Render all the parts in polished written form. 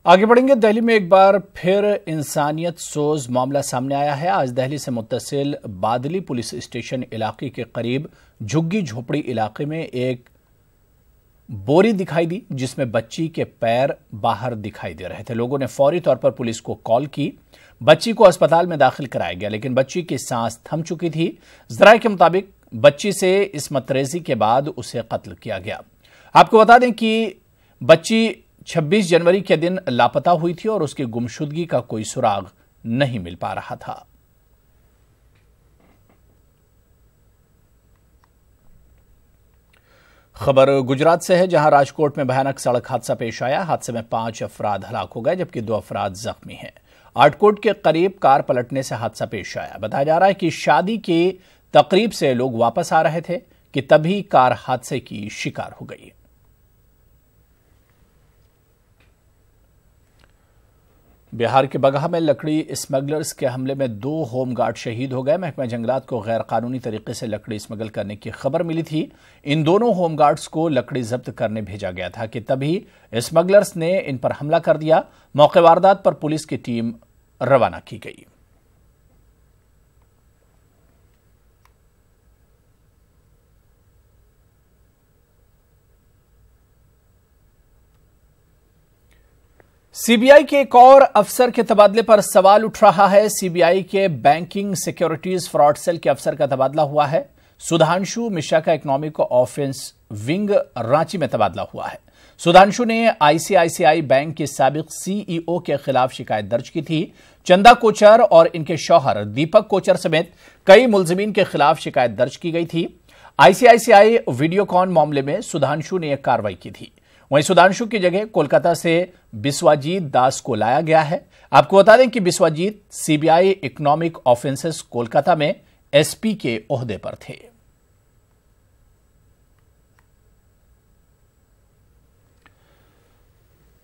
आगे बढ़ेंगे। दिल्ली में एक बार फिर इंसानियत सोज मामला सामने आया है। आज दिल्ली से मुत्तसिल बादली पुलिस स्टेशन इलाके के करीब झुग्गी झोपड़ी इलाके में एक बोरी दिखाई दी जिसमें बच्ची के पैर बाहर दिखाई दे रहे थे। लोगों ने फौरी तौर पर पुलिस को कॉल की। बच्ची को अस्पताल में दाखिल कराया गया, लेकिन बच्ची की सांस थम चुकी थी। ज़राए के मुताबिक बच्ची से इस्मत रेजी के बाद उसे कत्ल किया गया। आपको बता दें कि बच्ची 26 जनवरी के दिन लापता हुई थी और उसकी गुमशुदगी का कोई सुराग नहीं मिल पा रहा था। खबर गुजरात से है, जहां राजकोट में भयानक सड़क हादसा पेश आया। हादसे में 5 अफराद हलाक हो गए जबकि 2 अफराद जख्मी हैं। आटकोट के करीब कार पलटने से हादसा पेश आया। बताया जा रहा है कि शादी की तकरीब से लोग वापस आ रहे थे कि तभी कार हादसे की शिकार हो गई। बिहार के बगहा में लकड़ी स्मगलर्स के हमले में 2 होमगार्ड शहीद हो गए। महकमा जंगलात को गैर कानूनी तरीके से लकड़ी स्मगल करने की खबर मिली थी। इन दोनों होमगार्ड्स को लकड़ी जब्त करने भेजा गया था कि तभी स्मगलर्स ने इन पर हमला कर दिया। मौके वारदात पर पुलिस की टीम रवाना की गई। सीबीआई के एक और अफसर के तबादले पर सवाल उठ रहा है। सीबीआई के बैंकिंग सिक्योरिटीज फ्रॉड सेल के अफसर का तबादला हुआ है। सुधांशु मिश्रा का इकोनॉमिक ऑफेंस विंग रांची में तबादला हुआ है। सुधांशु ने आईसीआईसीआई बैंक के साबिक सीईओ के खिलाफ शिकायत दर्ज की थी। चंदा कोचर और इनके शौहर दीपक कोचर समेत कई मुलजिमीन के खिलाफ शिकायत दर्ज की गई थी। आईसीआईसीआई वीडियोकॉन मामले में सुधांशु ने यह कार्रवाई की थी। वहीं सुधांशु की जगह कोलकाता से बिस्वाजीत दास को लाया गया है। आपको बता दें कि Biswajit CBI economic offences Kolkata में एसपी के ओहदे पर थे।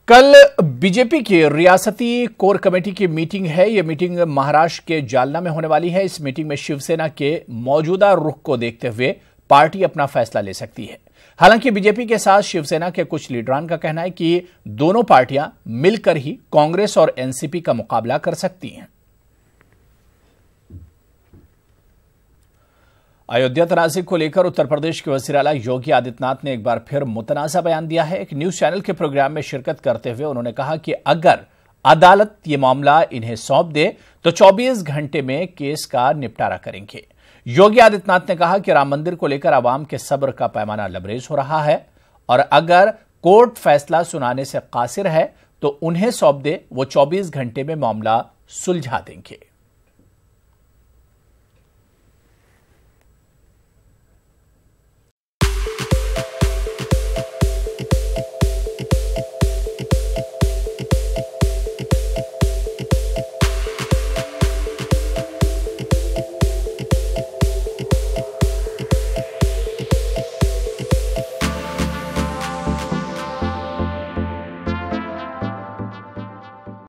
कल बीजेपी की रियासती कोर कमेटी की मीटिंग है। यह मीटिंग महाराष्ट्र के जालना में होने वाली है। इस मीटिंग में शिवसेना के मौजूदा रुख को देखते हुए पार्टी अपना फैसला ले सकती है। हालांकि बीजेपी के साथ शिवसेना के कुछ लीडरान का कहना है कि दोनों पार्टियां मिलकर ही कांग्रेस और एनसीपी का मुकाबला कर सकती हैं। अयोध्या तनाज़े को लेकर उत्तर प्रदेश के वज़ीर आला योगी आदित्यनाथ ने एक बार फिर मुतनाज़ा बयान दिया है। एक न्यूज चैनल के प्रोग्राम में शिरकत करते हुए उन्होंने कहा कि अगर अदालत ये मामला इन्हें सौंप दे तो 24 घंटे में केस का निपटारा करेंगे। योगी आदित्यनाथ ने कहा कि राम मंदिर को लेकर आवाम के सब्र का पैमाना लबरेज हो रहा है और अगर कोर्ट फैसला सुनाने से कासिर है तो उन्हें सौंप दे, वो 24 घंटे में मामला सुलझा देंगे।